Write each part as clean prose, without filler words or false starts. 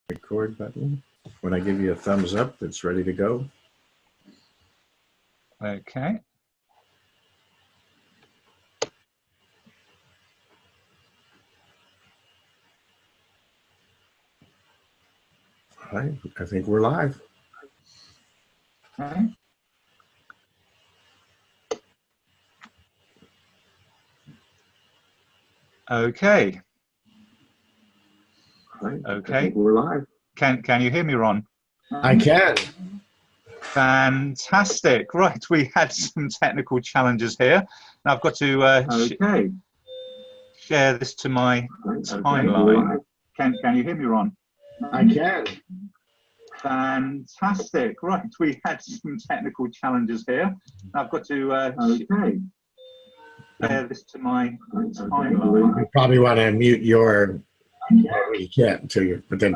Record button. When I give you a thumbs up, it's ready to go. Okay. All right, I think we're live. Okay. Okay. Right, Okay. I think we're live. Can you hear me, Ron? I can. Fantastic. Right, we had some technical challenges here. Now I've got to share this to my timeline. Can you hear me, Ron? I can. Fantastic. Right, we had some technical challenges here. Now I've got to share this to my timeline. You probably want to mute your. You can't until you. But then.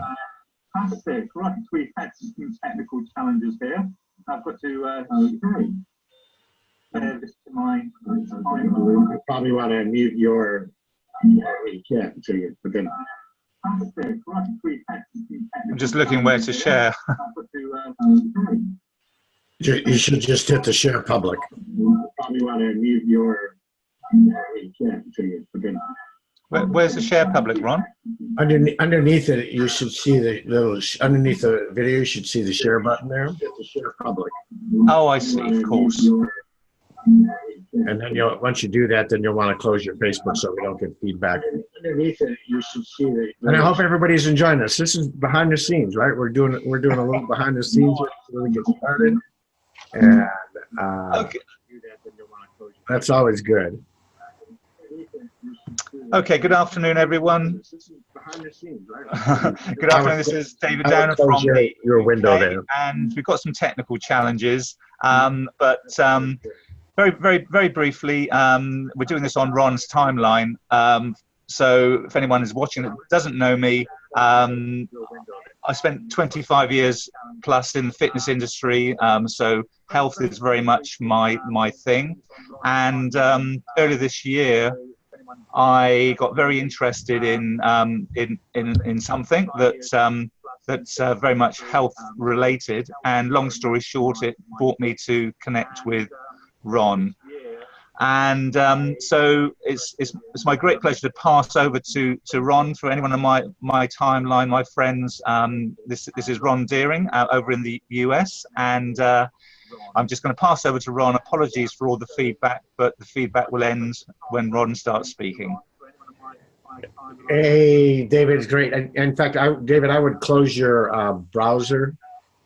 Fantastic. Right, we had some technical challenges here. I've got to share this to my timeline. You probably want to mute your. You can't until you. But then. Fantastic. Right, we had some I'm just looking where to share. You should just hit the share public. You probably want to mute your. You can't until you. But then. Where's the share public, Ron? Underneath it, you should see the little, underneath the video, you should see the share button there. Hit the share public. Oh, I see, of course. And then once you do that, then you'll want to close your Facebook so we don't get feedback. Underneath it, you should see the. And I hope everybody's enjoying this. This is behind the scenes, right? We're doing a little behind the scenes before we get started. And okay. That's always good. Okay, good afternoon, everyone. Good afternoon, this is David Downer from your window there. And we've got some technical challenges, but very briefly, we're doing this on Ron's timeline. So if anyone is watching that doesn't know me, I spent 25 years plus in the fitness industry, so health is very much my thing. And earlier this year, I got very interested in something that's very much health related. And long story short, it brought me to connect with Ron. And so it's my great pleasure to pass over to Ron. For anyone on my timeline, my friends, this is Ron Deering over in the US, and I'm just going to pass over to Ron. Apologies for all the feedback, but the feedback will end when Ron starts speaking. Hey, David, it's great. In fact, David, I would close your browser.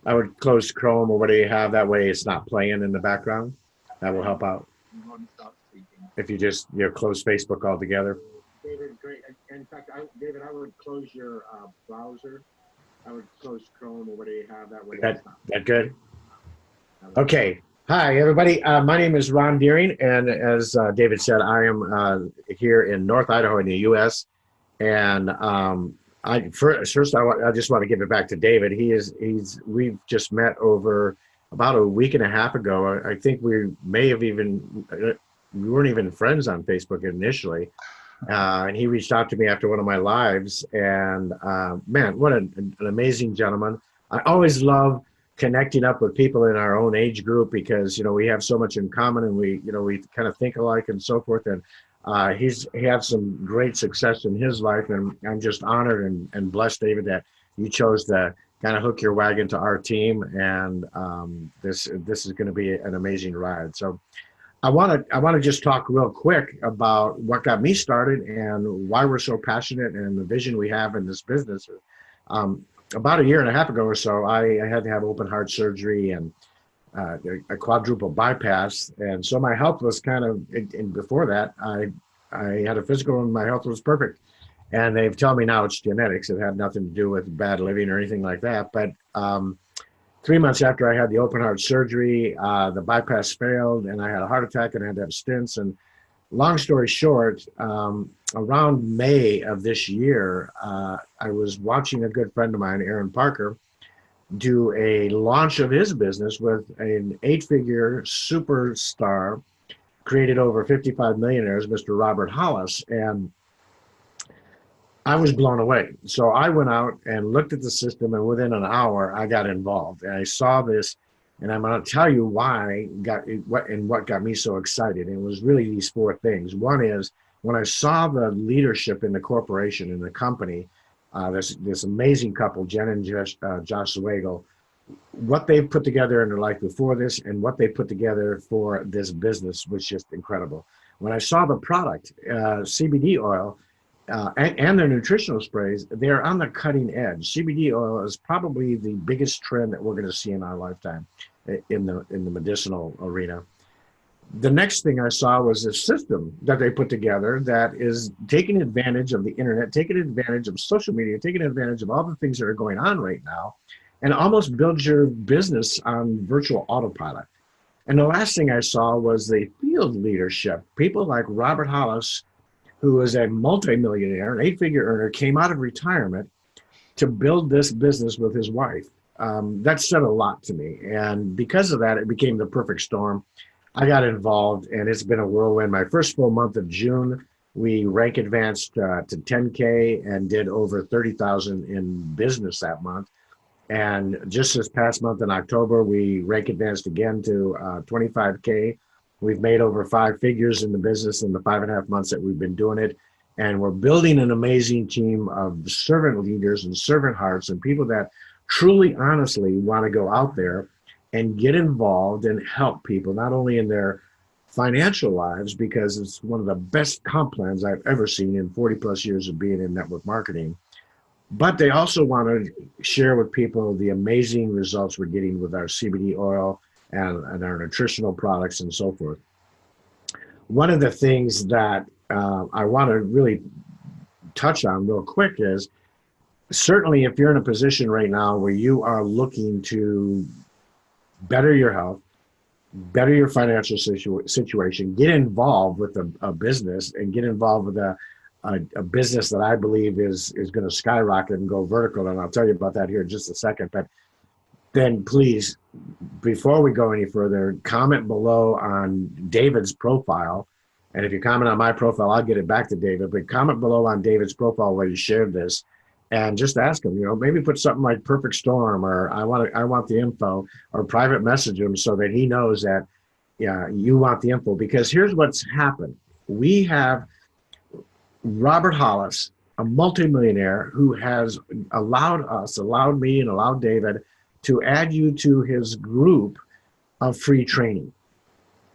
I would close Chrome or whatever you have. That way it's not playing in the background. That will help out. If you just close Facebook altogether. David, great. In fact, David, I would close your browser. I would close Chrome or whatever you have. That way. That good? Okay. Hi, everybody. My name is Ron Deering, and as David said, I am here in North Idaho in the U.S. And first, I just want to give it back to David. We've just met over about a week and a half ago. I think we may have we weren't even friends on Facebook initially. And he reached out to me after one of my lives, and man, what an amazing gentleman. I always love connecting up with people in our own age group because we have so much in common, and we kind of think alike and so forth. And he had some great success in his life, and I'm just honored and blessed, David, that you chose to kind of hook your wagon to our team. And this is going to be an amazing ride. So I want to just talk real quick about what got me started and why we're so passionate and the vision we have in this business. About a year and a half ago or so, I had to have open heart surgery and a quadruple bypass. And so my health was kind of, and before that, I had a physical and my health was perfect. And they've told me now it's genetics. It had nothing to do with bad living or anything like that. But 3 months after I had the open heart surgery, the bypass failed and I had a heart attack and I had to have stents. And long story short, around May of this year, I was watching a good friend of mine, Aron Parker, do a launch of his business with an 8-figure superstar, created over 55 millionaires, Mr. Robert Hollis. And I was blown away. So I went out and looked at the system, and within an hour, I got involved. And I saw this, and I'm going to tell you why what got me so excited. And it was really these four things. One is when I saw the leadership in the corporation, in the company, this amazing couple, Jen and Josh Swagel, what they've put together in their life before this and what they put together for this business was just incredible. When I saw the product, CBD oil, and their nutritional sprays, they're on the cutting edge. CBD oil is probably the biggest trend that we're going to see in our lifetime in the medicinal arena. The next thing I saw was a system that they put together that is taking advantage of the internet, taking advantage of social media, taking advantage of all the things that are going on right now, and almost builds your business on virtual autopilot. And the last thing I saw was the field leadership. People like Robert Hollis, who is a multimillionaire, an 8-figure earner, came out of retirement to build this business with his wife. That said a lot to me. And because of that, it became the perfect storm. I got involved, and it's been a whirlwind. My first full month of June, we rank advanced to 10K and did over 30,000 in business that month. And just this past month in October, we rank advanced again to 25K. We've made over 5 figures in the business in the 5.5 months that we've been doing it. And we're building an amazing team of servant leaders and servant hearts and people that truly, honestly want to go out there and get involved and help people, not only in their financial lives, because it's one of the best comp plans I've ever seen in 40 plus years of being in network marketing. But they also want to share with people the amazing results we're getting with our CBD oil and our nutritional products and so forth. One of the things that I want to really touch on real quick is certainly if you're in a position right now where you are looking to better your health, better your financial situation, get involved with a business and get involved with a business that I believe is going to skyrocket and go vertical. And I'll tell you about that here in just a second. But then please, before we go any further, comment below on David's profile. And if you comment on my profile, I'll get it back to David. But comment below on David's profile where you shared this, and just ask him. Maybe put something like "perfect storm" or "I want the info," or private message him so that he knows that you want the info. Because here's what's happened: we have Robert Hollis, a multimillionaire, who has allowed me, and allowed David to add you to his group of free training.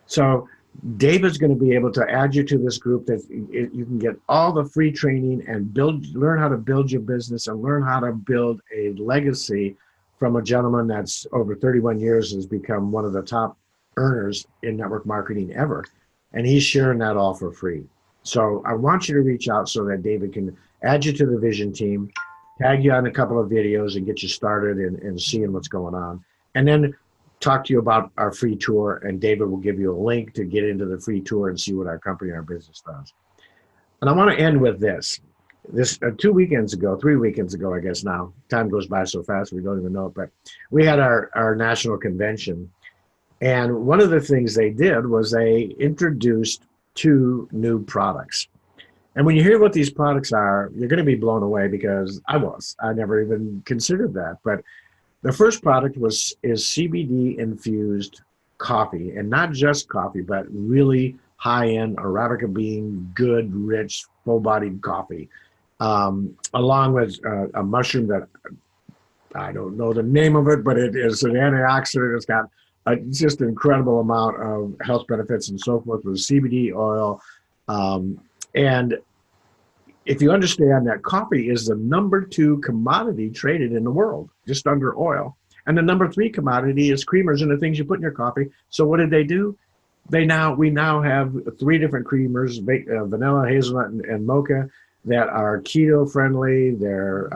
So David's going to be able to add you to this group that you can get all the free training and learn how to build your business and learn how to build a legacy from a gentleman that's over 31 years has become one of the top earners in network marketing ever. And he's sharing that all for free. So I want you to reach out so that David can add you to the vision team, tag you on a couple of videos and get you started in seeing what's going on. And then talk to you about our free tour, and David will give you a link to get into the free tour and see what our company and our business does. And I want to end with this. 3 weekends ago, I guess now, time goes by so fast we don't even know it, but we had our national convention. And one of the things they did was they introduced 2 new products. And when you hear what these products are, you're going to be blown away, because I never even considered that. But the first product is CBD infused coffee, and not just coffee, but really high-end Arabica bean, good, rich, full-bodied coffee, along with a mushroom that I don't know the name of it, but it is an antioxidant. It's got just an incredible amount of health benefits and so forth with CBD oil. And if you understand that coffee is the number 2 commodity traded in the world, just under oil. And the number 3 commodity is creamers and the things you put in your coffee. So what did they do? We now have 3 different creamers, vanilla, hazelnut, and mocha, that are keto friendly. They're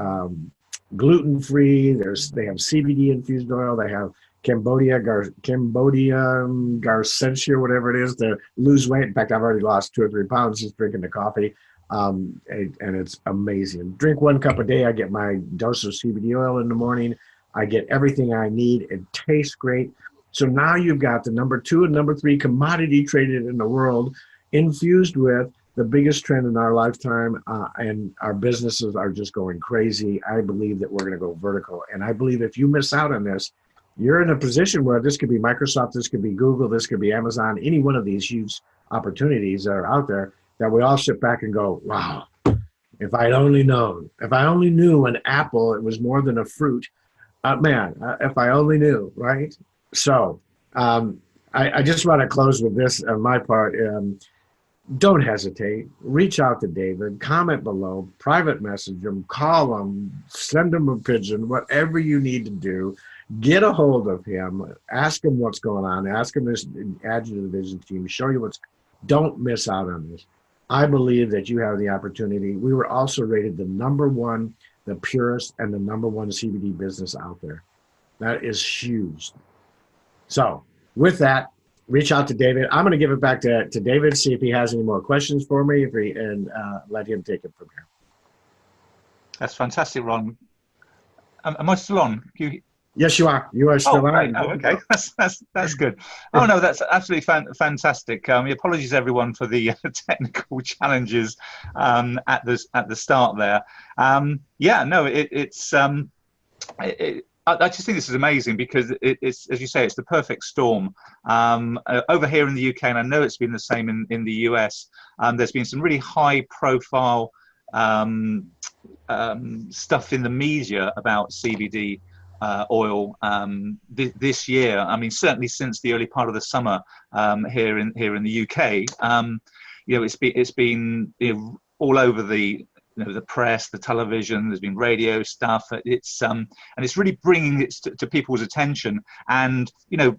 gluten free. They have CBD infused oil. They have Cambodia Garcencia, whatever it is, to lose weight. In fact, I've already lost 2 or 3 pounds just drinking the coffee. And it's amazing. Drink 1 cup a day. I get my dose of CBD oil in the morning. I get everything I need. It tastes great. So now you've got the number 2 and number 3 commodity traded in the world infused with the biggest trend in our lifetime, and our businesses are just going crazy. I believe that we're going to go vertical. And I believe if you miss out on this, you're in a position where this could be Microsoft, this could be Google, this could be Amazon, any one of these huge opportunities that are out there, that we all sit back and go, wow, if I'd only known, if I only knew when Apple, it was more than a fruit, if I only knew, right? So I just want to close with this on my part. Don't hesitate. Reach out to David, comment below, private message him, call him, send him a pigeon, whatever you need to do. Get a hold of him, ask him what's going on, ask him to add you to the vision team, show you what's, don't miss out on this. I believe that you have the opportunity. We were also rated the #1, the purest, and the #1 CBD business out there. That is huge. So with that, reach out to David. I'm going to give it back to David, see if he has any more questions for me, and let him take it from here. That's fantastic, Ron. Am I still on? Yes, you are. You are still on. Right. Oh, okay. That's good. Oh no, that's absolutely fantastic. Apologies everyone for the technical challenges at the start there. Yeah, no, I just think this is amazing because it's, as you say, it's the perfect storm. Over here in the UK, and I know it's been the same in the US, there's been some really high-profile stuff in the media about CBD oil this year. I mean, certainly since the early part of the summer here in the UK. It's been all over the press, the television. There's been radio stuff. And it's really bringing it to people's attention. And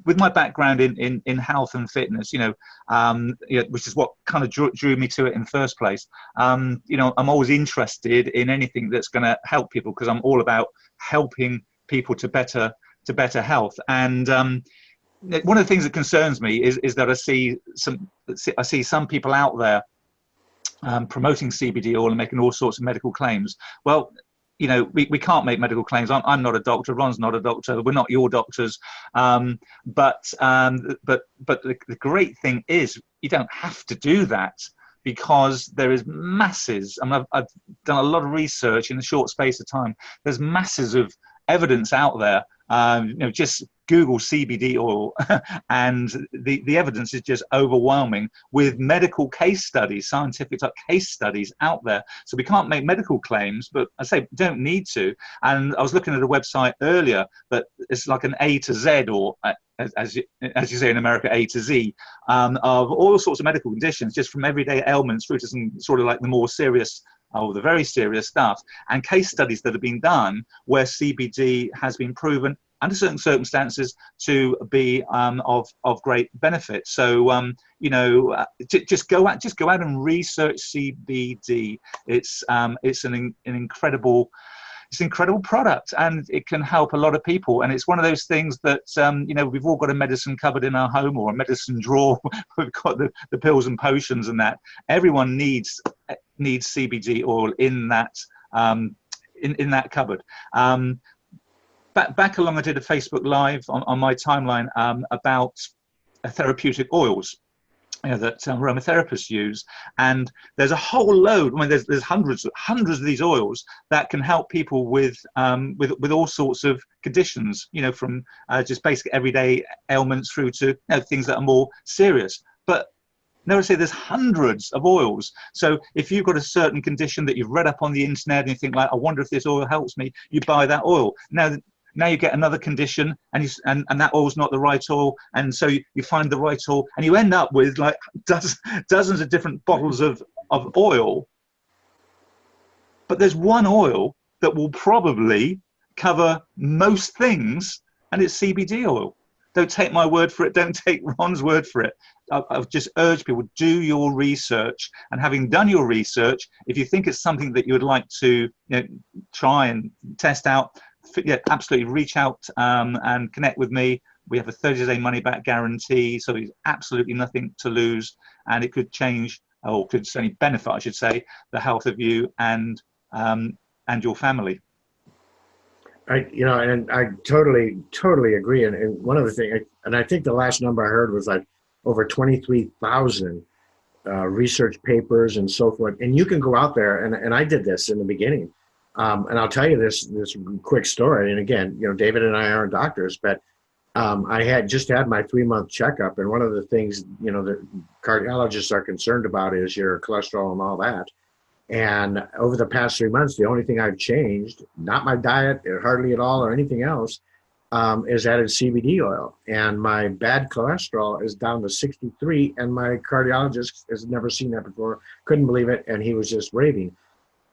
with my background in health and fitness, which is what kind of drew me to it in the first place. I'm always interested in anything that's going to help people because I'm all about helping people to better health. And one of the things that concerns me is that I see some people out there promoting CBD oil and making all sorts of medical claims. Well, we can't make medical claims. I'm not a doctor. Ron's not a doctor. We're not your doctors. But the great thing is you don't have to do that, because there is masses. I mean, I've done a lot of research in a short space of time. There's masses of evidence out there. Just Google CBD oil and the evidence is just overwhelming, with medical case studies, scientific type case studies out there. So we can't make medical claims, but I say don't need to. And I was looking at a website earlier, but it's like an A to Z, or as you say in America, A to Z, of all sorts of medical conditions, just from everyday ailments through to some sort of like the more serious, the very serious stuff, and case studies that have been done where CBD has been proven under certain circumstances to be of great benefit. So just go out and research CBD. It's an incredible product, and it can help a lot of people. And it's one of those things that we've all got a medicine cupboard in our home, or a medicine drawer. We've got the pills and potions and that. Everyone needs CBD oil in that in that cupboard. Back along, I did a Facebook Live on my timeline about therapeutic oils that aromatherapists use, and there's a whole load. I mean, there's hundreds of these oils that can help people with all sorts of conditions. From just basic everyday ailments through to things that are more serious. But notice there's hundreds of oils. So if you've got a certain condition that you've read up on the internet and you think, like, I wonder if this oil helps me, you buy that oil. Now you get another condition, and that oil's not the right oil, and so you find the right oil, and you end up with like dozens of different bottles of oil. But there's one oil that will probably cover most things, and it's CBD oil. Don't take my word for it. Don't take Ron's word for it. I've just urged people, do your research, and having done your research, if you think it's something that you would like to try and test out, absolutely reach out and connect with me. We have a 30-day money-back guarantee, so there's absolutely nothing to lose, and it could change, or could certainly benefit, I should say, the health of you and your family. I totally agree. And one of the things, and I think the last number I heard was like over 23,000 research papers and so forth. And you can go out there, and I did this in the beginning. And I'll tell you this quick story. And again, David and I aren't doctors, but I had just had my 3-month checkup. And one of the things, the cardiologists are concerned about is your cholesterol and all that. And over the past 3 months, the only thing I've changed, not my diet, hardly at all, or anything else, is added CBD oil. And my bad cholesterol is down to 63. And my cardiologist has never seen that before, couldn't believe it. And he was just raving.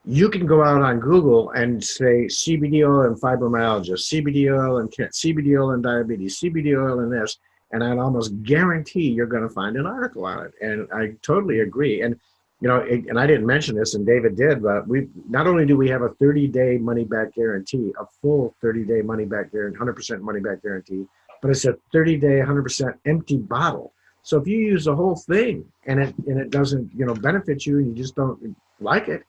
You can go out on Google and say CBD oil and fibromyalgia, CBD oil and CBD oil and diabetes, CBD oil and this, and I'd almost guarantee you're going to find an article on it. And I totally agree. And and I didn't mention this, and David did, but we not only do we have a 30-day money-back guarantee, a full 30-day money-back guarantee, 100% money-back guarantee, but it's a 30-day, 100% empty bottle. So if you use the whole thing and it doesn't benefit you and you just don't like it,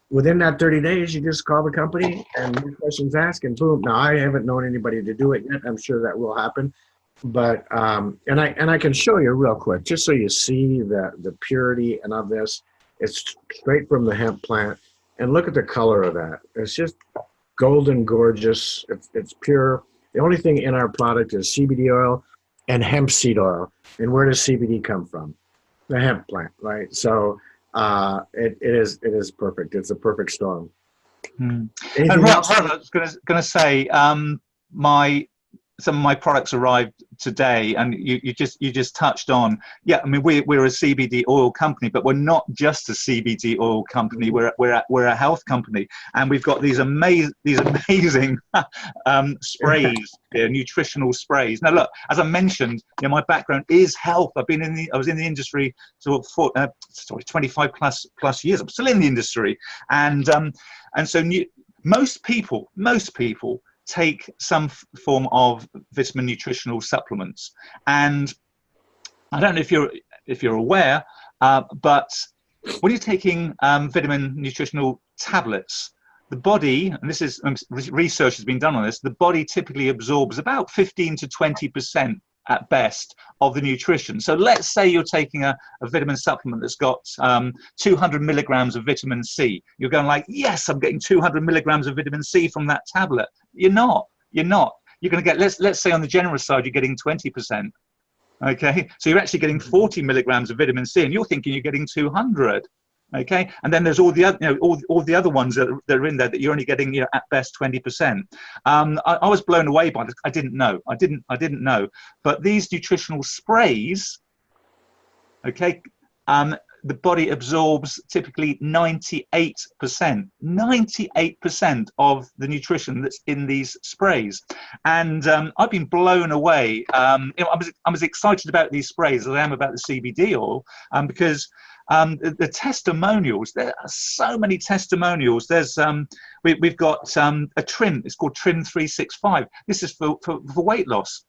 within that 30 days, you just call the company and no questions asked, and boom. Now, I haven't known anybody to do it yet. I'm sure that will happen. But, and I can show you real quick, just so you see the purity and of this. It's straight from the hemp plant. And look at the color of that. It's just golden gorgeous. It's pure. The only thing in our product is CBD oil and hemp seed oil. And where does CBD come from? The hemp plant, right? So, it is perfect. It's a perfect storm. And Rob, I was going to say, some of my products arrived today, and you just touched on. Yeah, I mean we're a CBD oil company, but we're not just a CBD oil company. We're a health company, and we've got these amazing sprays, nutritional sprays. Now look, as I mentioned, my background is health. I was in the industry for 25 plus years. I'm still in the industry, and so most people take some form of vitamin nutritional supplements. And I don't know if you're aware, but when you're taking vitamin nutritional tablets, the body, and this is research has been done on this, the body typically absorbs about 15 to 20% at best of the nutrition. So let's say you're taking a vitamin supplement that's got 200 milligrams of vitamin C. You're going like, yes, I'm getting 200 milligrams of vitamin C from that tablet. You're not. You're going to get, let's say on the generous side, you're getting 20%. Okay, so you're actually getting 40 milligrams of vitamin C, and you're thinking you're getting 200. Okay, and then there's all the other, all the other ones that are in there that you're only getting, at best 20%. I was blown away by this. I didn't know. But these nutritional sprays, okay, the body absorbs typically 98% of the nutrition that's in these sprays. And I've been blown away. I'm as excited about these sprays as I am about the CBD oil, because the testimonials, there are so many testimonials. There's we've got a trim, it's called Trim 365. This is for weight loss.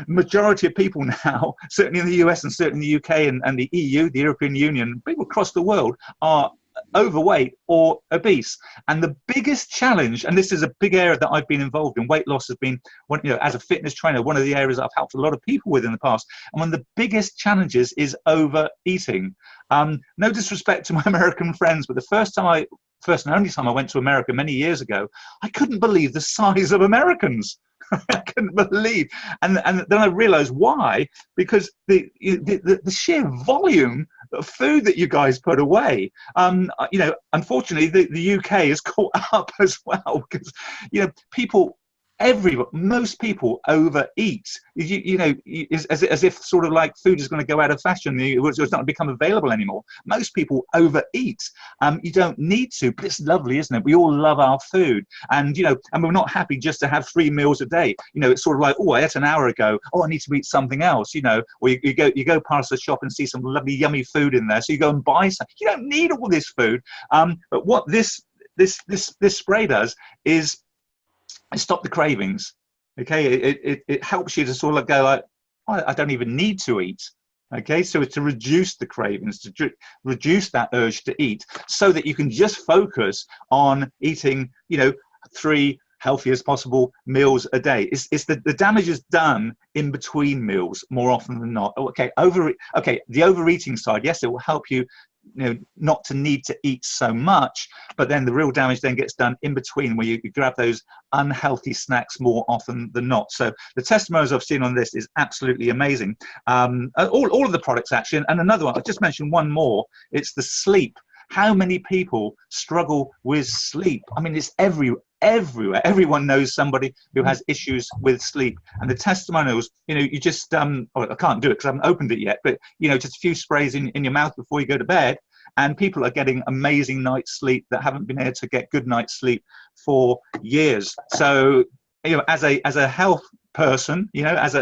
Majority of people now, certainly in the US and certainly in the UK and the EU, the European Union, people across the world are overweight or obese. And the biggest challenge, and this is a big area that I've been involved in, weight loss has been, as a fitness trainer, one of the areas I've helped a lot of people with in the past. And one of the biggest challenges is overeating. No disrespect to my American friends, but the first and only time I went to America many years ago, I couldn't believe the size of Americans. I couldn't believe, and then I realized why, because the sheer volume of food that you guys put away. Unfortunately, the UK has caught up as well, because most people overeat. As if sort of like food is going to go out of fashion. It's not going to become available anymore. Most people overeat. You don't need to, but it's lovely, isn't it? We all love our food, and and we're not happy just to have 3 meals a day. It's sort of like, oh, I ate an hour ago. Oh, I need to eat something else. Or you go past the shop and see some lovely yummy food in there, so you go and buy some. You don't need all this food. But what this spray does is stop the cravings. Okay, it helps you to sort of go like, oh, I don't even need to eat. Okay, so it's to reduce the cravings, to reduce that urge to eat, so that you can just focus on eating 3 healthy as possible meals a day. It's the damage is done in between meals more often than not. Okay, the overeating side, yes, it will help you, not to need to eat so much, but then the real damage then gets done in between, where you grab those unhealthy snacks more often than not. So the testimonials I've seen on this is absolutely amazing. All of the products actually, and another one, I just mentioned one more, it's the sleep. How many people struggle with sleep? I mean, it's everywhere. Everyone knows somebody who has issues with sleep. And the testimonials, you just, I can't do it because I haven't opened it yet, but, just a few sprays in your mouth before you go to bed, and people are getting amazing night's sleep that haven't been able to get good night's sleep for years. So, as a health person, as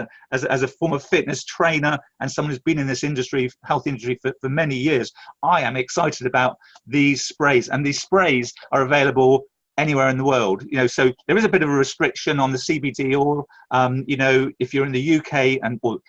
a former fitness trainer and someone who's been in this industry, health industry for many years, I am excited about these sprays, and these sprays are available anywhere in the world. So there is a bit of a restriction on the CBD oil. If you're in the UK or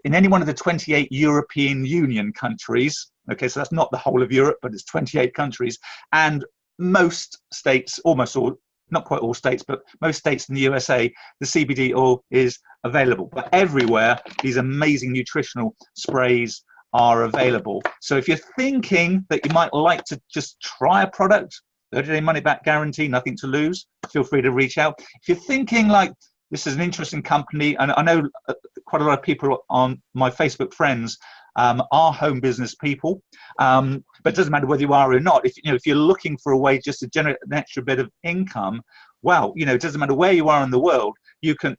in any one of the 28 European Union countries, okay, so that's not the whole of Europe, but it's 28 countries, and most states, almost all, not quite all states, but most states in the USA, the CBD oil is available. But everywhere, these amazing nutritional sprays are available. So if you're thinking that you might like to just try a product, 30-day money-back guarantee, nothing to lose, feel free to reach out. If you're thinking like, this is an interesting company, and I know quite a lot of people on my Facebook friends are home business people, but it doesn't matter whether you are or not. If you're looking for a way just to generate an extra bit of income, well, it doesn't matter where you are in the world. You can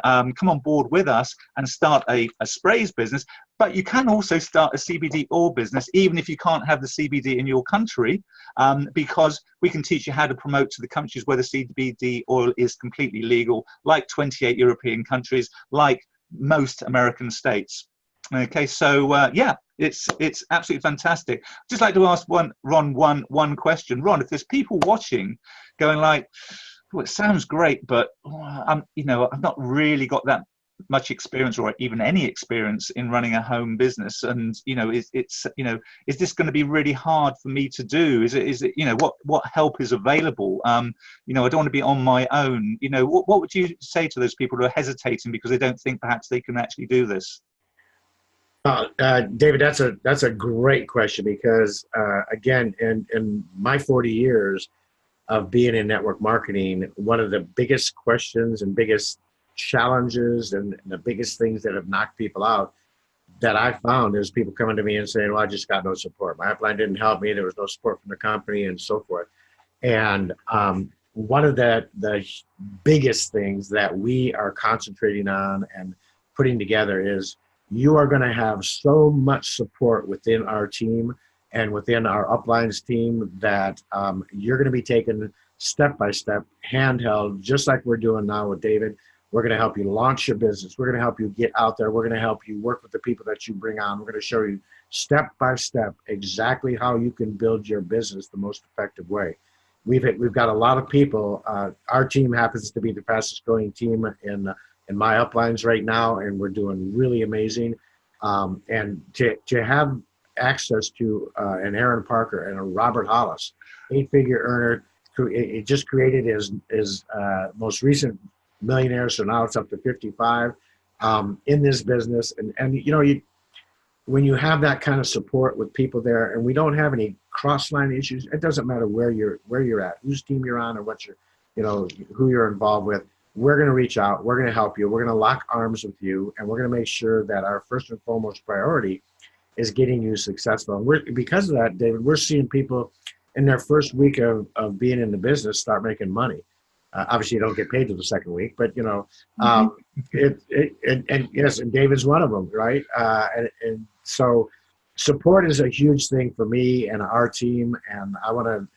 come on board with us and start a sprays business, but you can also start a CBD oil business, even if you can't have the CBD in your country, because we can teach you how to promote to the countries where the CBD oil is completely legal, like 28 European countries, like most American states. Okay, so yeah, it's absolutely fantastic. Just like to ask Ron one question. Ron, if there's people watching going like, oh, it sounds great, but I've not really got that much experience or even any experience in running a home business, and is this going to be really hard for me to do? Is it what help is available? I don't want to be on my own. What would you say to those people who are hesitating because they don't think perhaps they can actually do this? David, that's a great question, because again, in my 40 years of being in network marketing, one of the biggest questions and biggest challenges and the biggest things that have knocked people out that I found is people coming to me and saying, well, I just got no support. My upline didn't help me. There was no support from the company and so forth. And one of the biggest things that we are concentrating on and putting together is, you are going to have so much support within our team and within our uplines team that you're going to be taken step by step, handheld, just like we're doing now with David. We're going to help you launch your business. We're going to help you get out there. We're going to help you work with the people that you bring on. We're going to show you step by step exactly how you can build your business the most effective way. We've got a lot of people. Our team happens to be the fastest growing team in my uplines right now, and we're doing really amazing. And to have access to an Aron Parker and a Robert Hollis, 8-figure earner, it just created his most recent millionaire, so now it's up to 55 in this business. And when you have that kind of support with people there, and we don't have any cross-line issues, it doesn't matter where you're at, whose team you're on, or what who you're involved with. We're going to reach out. We're going to help you. We're going to lock arms with you, and we're going to make sure that our first and foremost priority is getting you successful. And because of that, David, we're seeing people in their first week of being in the business start making money. Obviously, you don't get paid till the second week, but and yes, and David's one of them, right? And so, support is a huge thing for me and our team, and I want to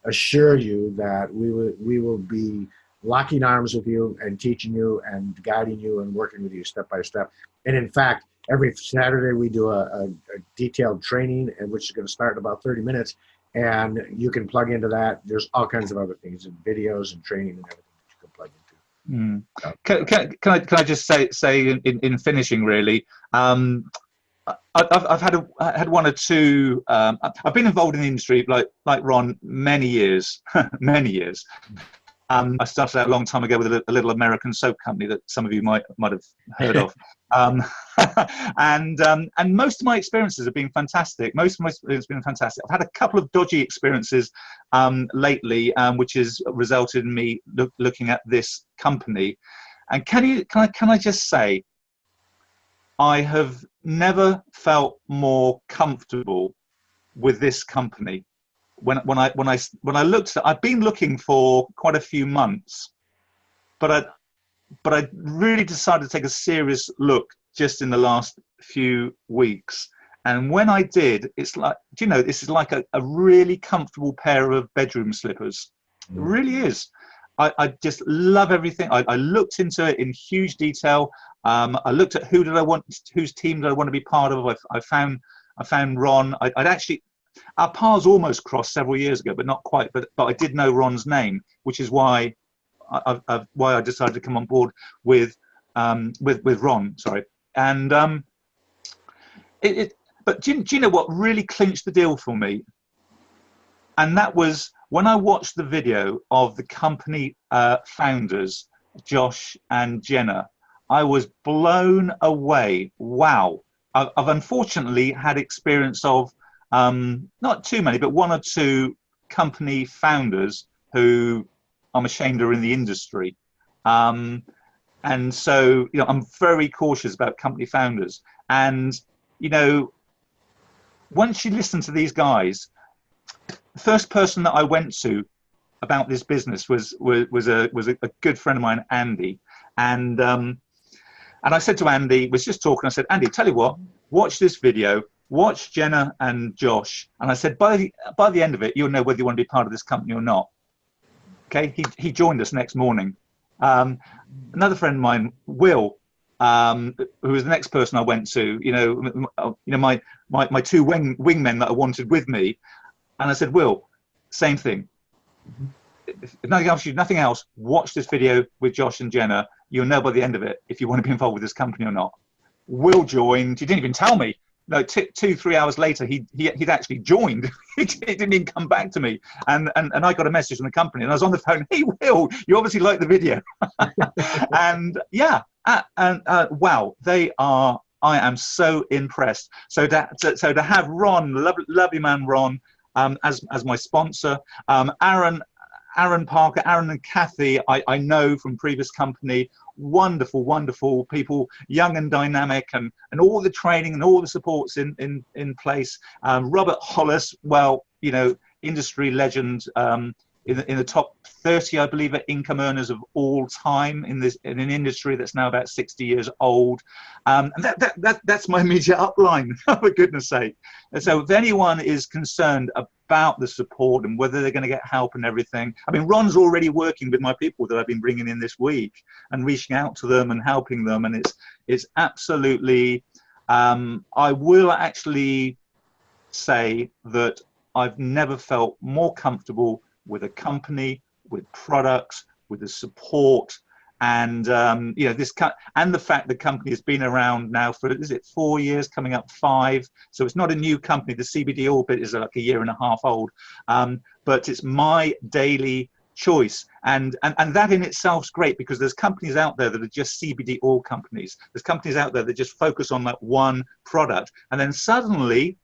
assure you that we will be locking arms with you and teaching you and guiding you and working with you step by step. And in fact, every Saturday we do a detailed training, which is going to start in about 30 minutes. And you can plug into that. There's all kinds of other things, and videos and training and everything that you can plug into. So. Can I just say in finishing, really, I've had one or two. I've been involved in the industry like Ron many years, many years. I started out a long time ago with a little American soap company that some of you might have heard of. And most of my experiences have been fantastic. Most of my experiences have been fantastic. I've had a couple of dodgy experiences lately, which has resulted in me looking at this company. And can I just say, I have never felt more comfortable with this company. When I looked at, I've been looking for quite a few months, but I really decided to take a serious look just in the last few weeks. And when I did, it's like, do you know, this is like a really comfortable pair of bedroom slippers. It really is. I just love everything. I looked into it in huge detail. I looked at whose team did I want to be part of. I found Ron. I'd actually, our paths almost crossed several years ago, but not quite. But I did know Ron's name, which is why I decided to come on board with Ron. Sorry, and But do you know what really clinched the deal for me? And that was when I watched the video of the company founders, Josh and Jenna. I was blown away. Wow. I've unfortunately had experience of not too many, but one or two company founders who I'm ashamed are in the industry. And so, you know, I'm very cautious about company founders. And, you know, once you listen to these guys, the first person that I went to about this business was a good friend of mine, Andy. And I said to Andy, was just talking, I said, Andy, tell you what, watch this video, watch Jenna and Josh. And I said, by the end of it, you'll know whether you want to be part of this company or not. Okay, he joined us next morning. Another friend of mine, Will, who was the next person I went to, my two wingmen that I wanted with me. And I said, Will, same thing. If nothing else, watch this video with Josh and Jenna. You'll know by the end of it if you want to be involved with this company or not. Will joined. He didn't even tell me. No, 2-3 hours later, he'd actually joined. He didn't even come back to me. And I got a message from the company, and I was on the phone. Hey, Will, you obviously like the video. And yeah, wow, they are. I am so impressed. So to have Ron, lovely man Ron, as my sponsor, Aron Parker, Aron and Kathy, I know from previous company, wonderful people, young and dynamic, and all the training and all the supports in place. Robert Hollis, well, you know, industry legend, in the top 30, I believe, are income earners of all time in an industry that's now about 60 years old. And that's my immediate upline, for goodness sake. And so if anyone is concerned about the support and whether they're going to get help and everything, I mean, Ron's already working with my people that I've been bringing in this week and reaching out to them and helping them. And it's absolutely, I will actually say that I've never felt more comfortable with a company, with products, with the support, and you know, and the fact the company has been around now for, is it 4 years, coming up 5? So it's not a new company. The CBD Orbit is like 1.5 years old, but it's my daily choice, and that in itself is great, because there's companies out there that are just CBD oil companies. There's companies out there that just focus on that one product, and then suddenly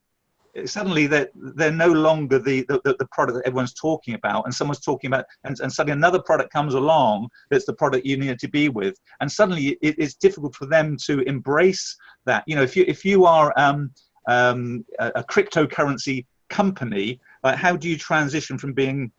they're no longer the product that everyone's talking about, and someone's talking about, and suddenly another product comes along that's the product you need to be with, and suddenly it's difficult for them to embrace that. You know, if you are a cryptocurrency company, how do you transition from being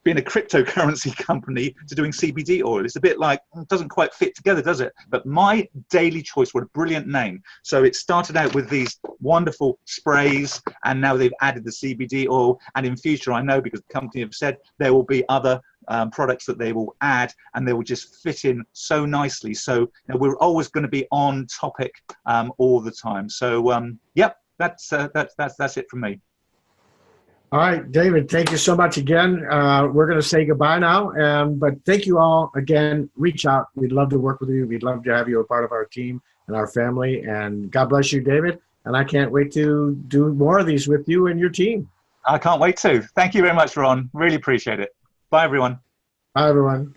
a cryptocurrency company to doing CBD oil? It's a bit like, it doesn't quite fit together, does it? But My Daily Choice, what a brilliant name. So it started out with these wonderful sprays, and now they've added the CBD oil. And in future, I know, because the company have said, there will be other products that they will add, and they will just fit in so nicely. So, you know, we're always going to be on topic all the time. So yep, that's it from me. All right, David, thank you so much again. We're going to say goodbye now, but thank you all again. Reach out. We'd love to work with you. We'd love to have you a part of our team and our family. And God bless you, David. And I can't wait to do more of these with you and your team. I can't wait to. Thank you very much, Ron. Really appreciate it. Bye, everyone. Bye, everyone.